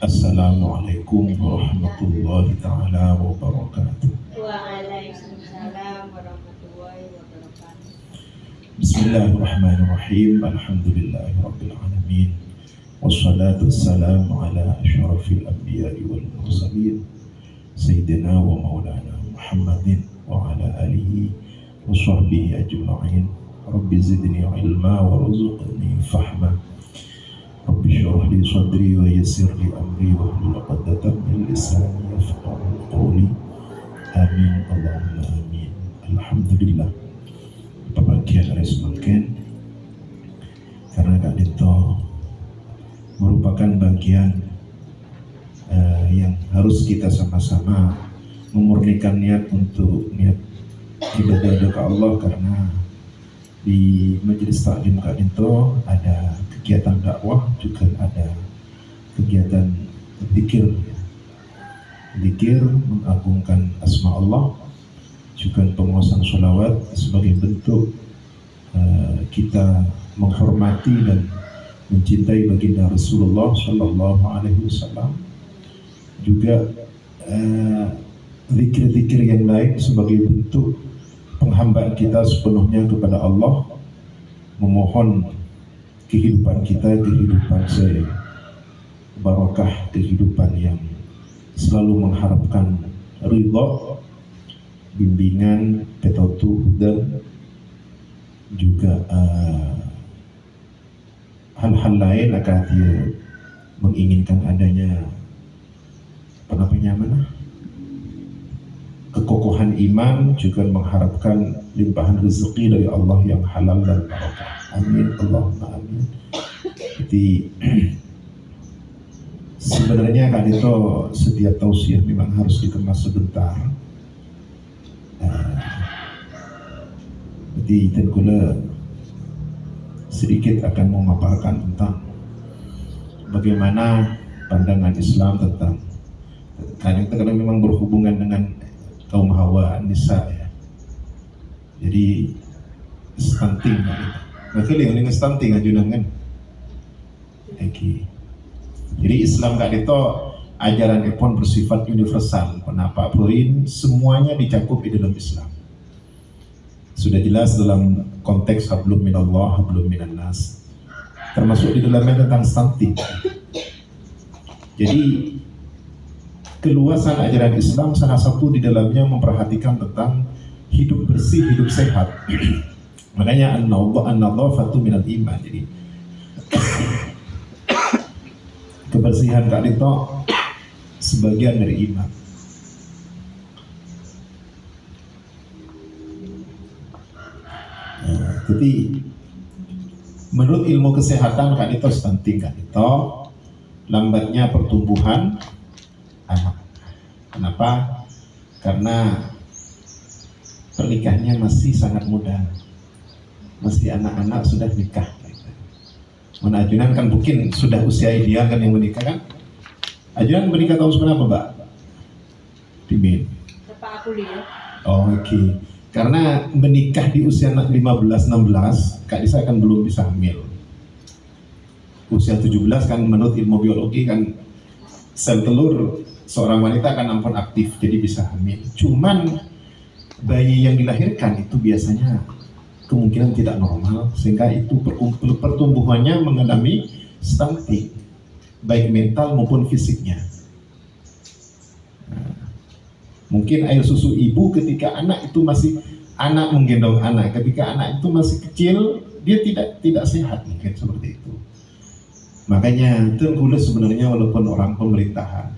Assalamualaikum warahmatullahi taala wabarakatuh. Waalaikumsalam warahmatullahi wabarakatuh. Bismillahirrahmanirrahim. Alhamdulillahirabbil alamin. Wassalatu wassalamu ala asyrafil anbiya'i wal mursalin sayyidina wa maulana Muhammadin wa ala alihi wa sahbihi ajma'in. Rabbi zidni ilma warzuqni fahma. Rabbi syrah li sadri wa yassir li amri wa hlul 'uqdatam min lisani yafqahu qawli. Amin Allahumma amin. Alhamdulillah. Bahagia resmaken karena Kak Dito merupakan bagian yang harus kita sama-sama memurnikan niat untuk niat ibadah ke Allah, karena di Majelis Taklim Kak Dito ada kegiatan dakwah, juga ada kegiatan zikir mengagungkan asma Allah, juga penguasaan sholawat sebagai bentuk kita menghormati dan mencintai baginda Rasulullah Shallallahu Alaihi Wasallam. Juga zikir-zikir yang lain sebagai bentuk penghambaan kita sepenuhnya kepada Allah, memohon kehidupan kita, kehidupan barakah, kehidupan yang selalu mengharapkan ridha, bimbingan, petunjuk dan juga hal-hal lain agar dia menginginkan adanya kekokohan iman, juga mengharapkan limpahan rezeki dari Allah yang halal dan barakah. Amin Allahumma amin. Jadi sebenarnya Kak Dito setiap tausiah memang harus dikemas sebentar. Jadi Tengkula sedikit akan memaparkan tentang bagaimana pandangan Islam tentang karena memang berhubungan dengan kaum Hawa Nisa ya. Jadi stunting kan. Makanya ini stunting ajunan kan. Jadi Islam Kak Dito ajaran pun bersifat universal. Kenapa? Poin semuanya dicakup di dalam Islam. Sudah jelas dalam konteks hablum minallah, hablum minan nas. Termasuk di dalamnya tentang stunting. Jadi keluasan ajaran Islam salah satu di dalamnya memperhatikan tentang hidup bersih, hidup sehat. Makanya an-nadhafatu minal iman. Jadi kebersihan Kak Dito sebagian dari iman. Jadi menurut ilmu kesehatan Kak Dito stunting, Kak Dito lambatnya pertumbuhan anak. Kenapa? Karena pernikahannya masih sangat muda, masih anak-anak sudah nikah. Mana ajunan kan mungkin sudah usia ideal kan yang menikah kan? Ajunan menikah tahun berapa Mbak? Timin. Bapak aku lihat. Oh, oke. Karena menikah di usia 15-16, Kak Disa kan belum bisa hamil. Usia 17 kan menurut ilmu biologi kan sel telur seorang wanita akan ampun aktif, jadi bisa hamil. Cuman bayi yang dilahirkan itu biasanya kemungkinan tidak normal, sehingga itu pertumbuhannya mengalami stunting, baik mental maupun fisiknya. Mungkin air susu ibu ketika anak itu masih anak menggendong anak, ketika anak itu masih kecil dia tidak sehat, mungkin seperti itu. Makanya Tengkula sebenarnya walaupun orang pemerintahan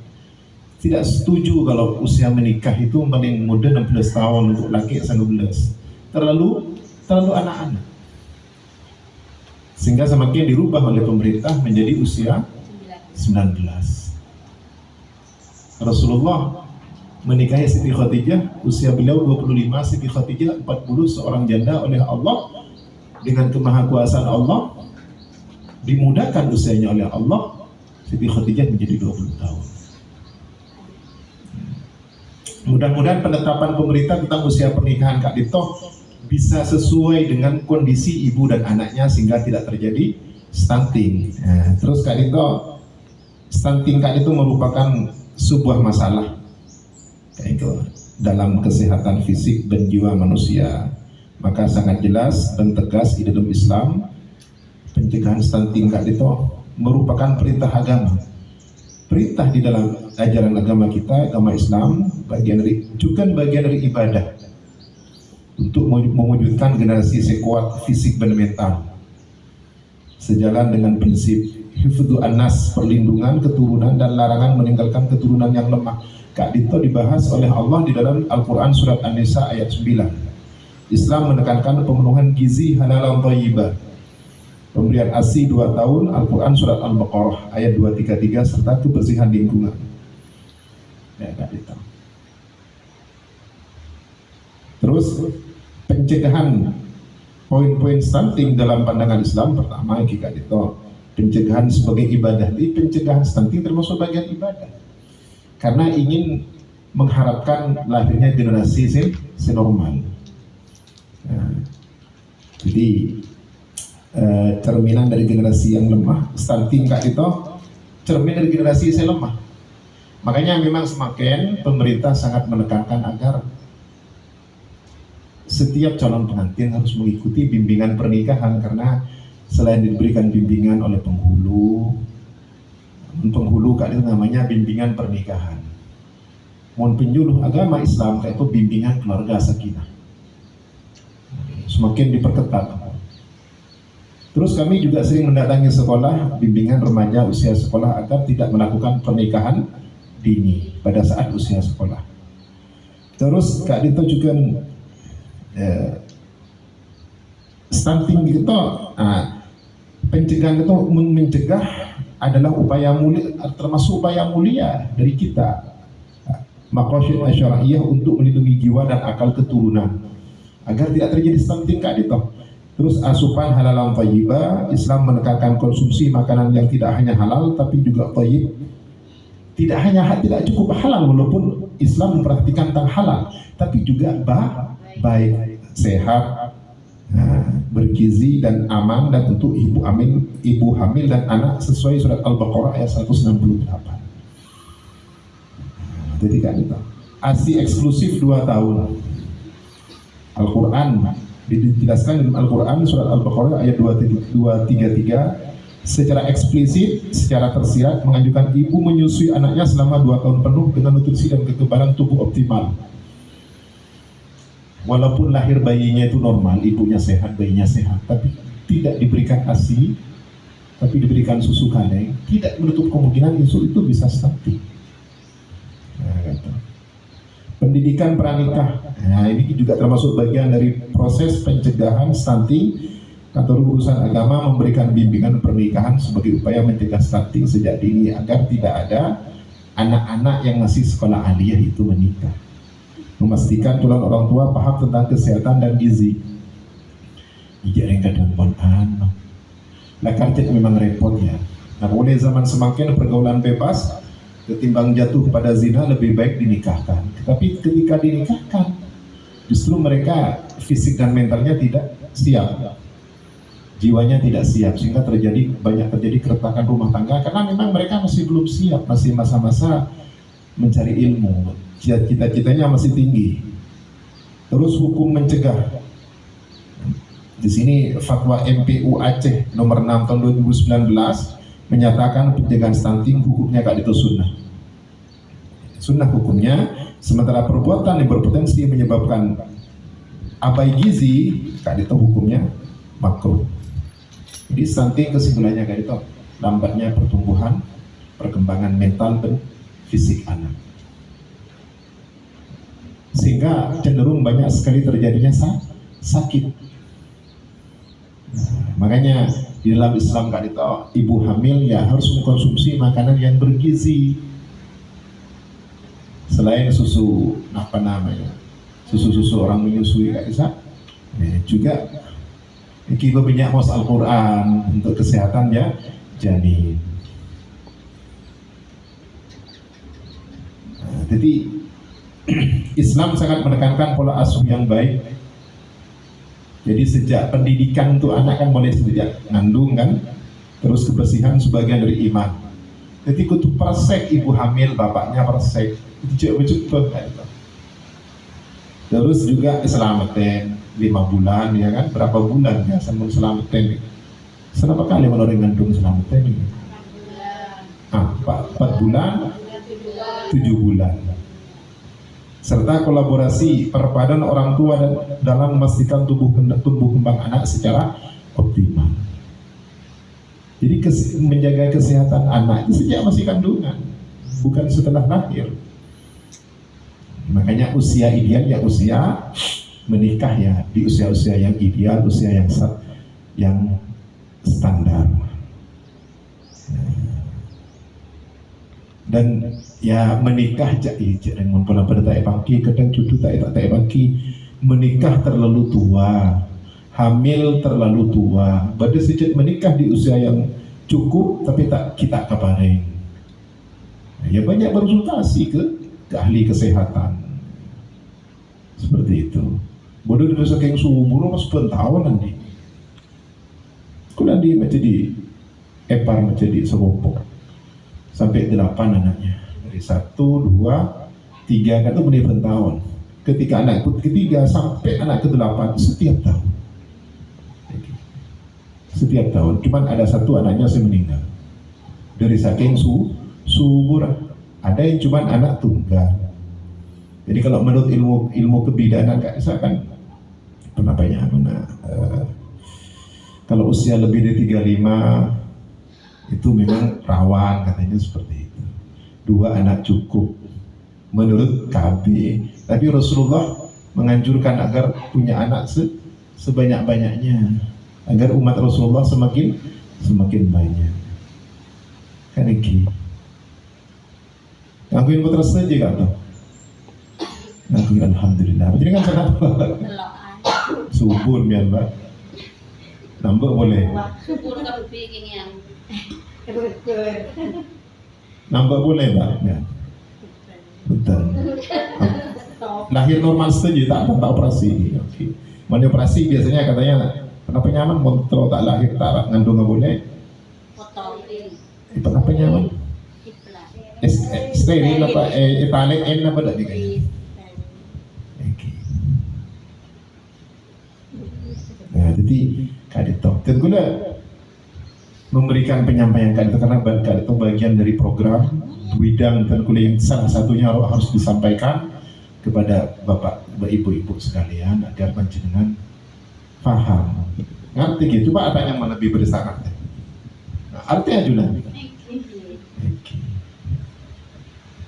tidak setuju kalau usia menikah itu paling muda 16 tahun, untuk laki 19, terlalu anak-anak, sehingga semakin dirubah oleh pemerintah menjadi usia 19. Rasulullah menikahi Siti Khadijah, usia beliau 25, Siti Khadijah 40, seorang janda oleh Allah dengan kemahakuasaan Allah, dimudahkan usianya oleh Allah, Siti Khadijah menjadi 20 tahun. Mudah-mudahan penetapan pemerintah tentang usia pernikahan Kak Dito bisa sesuai dengan kondisi ibu dan anaknya sehingga tidak terjadi stunting. Terus Kak Dito stunting Kak itu merupakan sebuah masalah kayak itu dalam kesehatan fisik dan jiwa manusia. Maka sangat jelas dan tegas di dalam Islam pencegahan stunting Kak itu merupakan perintah agama. Perintah di dalam ajaran agama kita, agama Islam, bagian dari ibadah untuk mewujudkan generasi sekuat fisik dan mental. Sejalan dengan prinsip hifdzu an-nas, perlindungan keturunan dan larangan meninggalkan keturunan yang lemah. Kak Dito dibahas oleh Allah di dalam Al-Quran surat An-Nisa ayat 9. Islam menekankan pemenuhan gizi halal thayyibah, pemberian ASI 2 tahun, Al-Quran surat Al-Baqarah ayat 233, serta kebersihan lingkungan. Ya, Kak Dito. Terus pencegahan poin-poin stunting dalam pandangan Islam, pertama Kak Dito, pencegahan sebagai ibadah. Jadi pencegahan stunting termasuk bagian ibadah, karena ingin mengharapkan lahirnya generasi senormal. Nah, jadi cerminan dari generasi yang lemah, stunting Kak Dito cermin dari generasi yang lemah. Makanya memang semakin pemerintah sangat menekankan agar setiap calon pengantin harus mengikuti bimbingan pernikahan, karena selain diberikan bimbingan oleh penghulu Kak itu namanya bimbingan pernikahan. Mohon penjuluh agama Islam Kak itu bimbingan keluarga sakinah. Semakin diperketat. Terus kami juga sering mendatangi sekolah bimbingan remaja usia sekolah agar tidak melakukan pernikahan dini pada saat usia sekolah. Terus Kak Dito juga stunting gitu, pencegahan itu mencegah adalah upaya mulia, termasuk upaya mulia dari kita, maqasid syar'iyyah untuk melindungi jiwa dan akal keturunan agar tidak terjadi stunting Kak Dito. Terus asupan halal thayyibah, Islam menekankan konsumsi makanan yang tidak hanya halal tapi juga thayyib. Tidak cukup halal, walaupun Islam memperhatikan tentang halal, tapi juga baik, sehat, bergizi dan aman, dan untuk ibu hamil dan anak sesuai surat Al-Baqarah ayat 168. Jadi Kak Dito, ASI eksklusif 2 tahun. Al-Quran dijelaskan dalam Al-Quran surat Al-Baqarah ayat 233 secara eksplisit, secara tersirat menganjurkan ibu menyusui anaknya selama 2 tahun penuh dengan nutrisi dan kekebalan tubuh optimal. Walaupun lahir bayinya itu normal, ibunya sehat, bayinya sehat, tapi tidak diberikan ASI, tapi diberikan susu kaleng, tidak menutup kemungkinan itu bisa stunting. Pendidikan pranikah, ini juga termasuk bagian dari proses pencegahan stunting. Kantor Urusan Agama memberikan bimbingan pernikahan sebagai upaya mencegah stunting sejak dini agar tidak ada anak-anak yang masih sekolah aliyah itu menikah. Memastikan calon orang tua paham tentang kesehatan dan gizi. Ijak kadang pun lah kartet memang repot ya. Nah, oleh zaman semakin pergaulan bebas, ketimbang jatuh pada zina lebih baik dinikahkan. Tapi ketika dinikahkan, justru mereka fisik dan mentalnya tidak siap, jiwanya tidak siap, sehingga banyak terjadi keretakan rumah tangga karena memang mereka masih belum siap, masih masa-masa mencari ilmu, cita-citanya masih tinggi. Terus hukum mencegah. Di sini fatwa MPU Aceh nomor 6 tahun 2019 menyatakan pencegahan stunting hukumnya Kak Dito sunnah hukumnya, sementara perbuatan yang berpotensi menyebabkan abai gizi Kak Dito hukumnya makruh. Jadi stunting kesimpulannya Kak Dito, lambatnya perkembangan mental dan fisik anak, sehingga cenderung banyak sekali terjadinya sakit. Makanya di dalam Islam Kak Dito, ibu hamil ya harus mengkonsumsi makanan yang bergizi. Selain susu susu orang menyusui Kak Isa, juga kiba minyak mos Al-Quran untuk kesehatan ya janin. Jadi Islam sangat menekankan pola asuh yang baik. Jadi sejak pendidikan untuk anak kan mulai sejak ngandung kan, terus kebersihan sebagian dari iman. Jadi kutu persek ibu hamil, bapaknya persek. Itu cukup kan itu. Terus juga keselamatan 5 bulan ya kan, berapa bulan biasa mau selamatan. Berapa kali menurut ngandung selamatan ini? 4 bulan, 7 bulan. Serta kolaborasi perpaduan orang tua dalam memastikan tumbuh kembang anak secara optimal. Jadi menjaga kesehatan anak itu sejak masih kandungan, bukan setelah lahir. Makanya usia ideal ya usia menikah ya, di usia-usia yang ideal, usia yang standar. Dan ya menikah jangan mempola pada tak bangki, kadang cucu tak bangki, menikah terlalu tua, hamil terlalu tua, pada sejak menikah di usia yang cukup tapi tak kita kabarin. Ya banyak berkonsultasi ke ahli kesehatan seperti itu. Bodoh dari saking subur mas tahun nanti. Kalau nanti menjadi epar menjadi sebopok sampai 8 anaknya, dari 1, 2, 3 kan itu menit tahun. Ketika anak ketiga sampai anak ke-8 setiap tahun. Setiap tahun, cuman ada 1 anaknya yang meninggal dari saking subur. Ada yang cuman anak tunggal. Jadi kalau menurut ilmu kebidanan kan penapanya kalau usia lebih dari 35 itu memang rawan katanya seperti itu. 2 anak cukup menurut KB. Tapi Rasulullah menganjurkan agar punya anak sebanyak-banyaknya agar umat Rasulullah semakin banyak. Kan iki. Ngakuin putra saja kan tuh. Ngakuin alhamdulillah. Jadi kan sangat subur ya Mbak. Nambah boleh. Subur kalau bikin yang Nambah boleh Mbak? Ya. Betul. Lahir normal saja tak operasi. Oke. Mana operasi biasanya katanya kenapa nyaman kontrol tak lahir tak ngandung nggak boleh. potong Kenapa nyaman? Steril apa? Italik apa tak dikanya? Oke. Nah jadi kadito. Dan guna memberikan penyampaian kali itu karena kali itu bagian dari program bidang dan kuliah yang salah satunya harus disampaikan kepada bapak ibu sekalian agar panjenengan paham ngerti gitu pak apa yang lebih berdasar artinya juga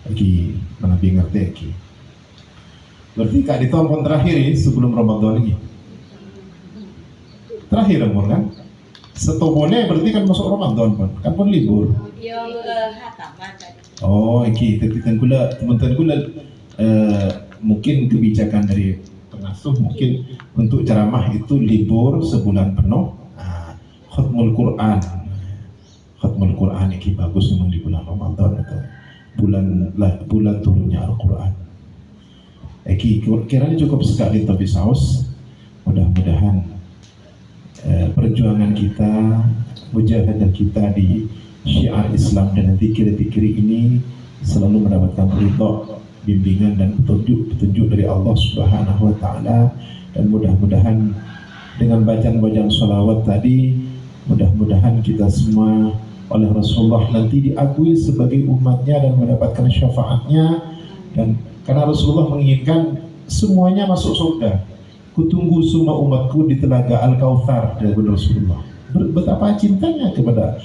lagi lebih ngerti lagi berarti kak di tahun terakhir ini sebelum Ramadan lagi terakhir umur kan setobone berarti kan masuk Ramadan kan pun libur. yang hataman tadi. Oh, iki teman-teman kula mungkin kebijakan dari pengasuh mungkin untuk ceramah itu libur sebulan penuh. Khatmul Quran iki bagus memang di bulan Ramadan atau bulan turunnya Al-Quran. Iki kiranya cukup sekali tapi saus. Mudah-mudahan perjuangan kita, mujahadah kita di syiar Islam dan zikir-zikir ini selalu mendapatkan ridha, bimbingan dan petunjuk dari Allah Subhanahu wa taala, dan mudah-mudahan dengan bacaan-bacaan sholawat tadi mudah-mudahan kita semua oleh Rasulullah nanti diakui sebagai umatnya dan mendapatkan syafaatnya, dan karena Rasulullah menginginkan semuanya masuk surga. Kutunggu semua umatku di telaga Al-Kautsar dari Rasulullah. Betapa cintanya kepada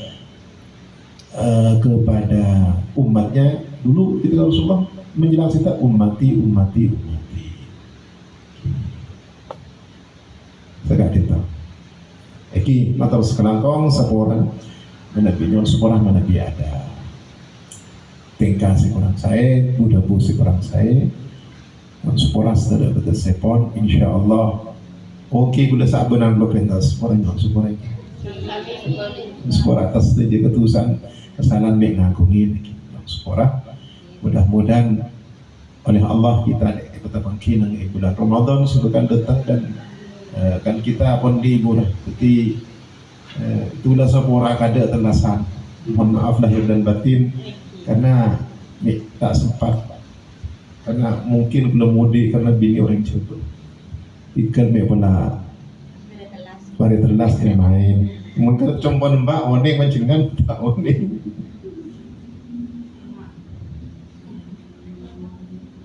umatnya. Dulu ketika Rasulullah menjelang kita ummati. Segak kita. Eki matar sekelangkong seorang menabinya seorang menabi ada. Tingkah seorang saya, budabu seorang saya. Sekolah sudah betul sepon, insya Allah. Oke, gula sabunan berpentas, orang yang sekolah atas saja ketusan kesalahan baik ngagungin. Sekolah, mudah-mudahan oleh Allah kita bangkit di bulan Ramadan sebutkan datang dan kan kita pun dihibur. Jadi itulah sebuah kada terlasan Mohon maaf lahir dan batin karena tak sempat, karena mungkin belum mudik karena bini orang jodoh. Ikan pula mari terlas yang main. Mungkin combon mbak oning menjengan tak oning.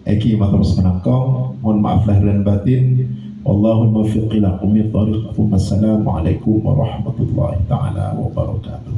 Eki terus menangkong. Mohon maaf lahir dan batin. Wallahul muwaffiq ila aqwamit thoriq. Assalamualaikum warahmatullahi taala wabarakatuh.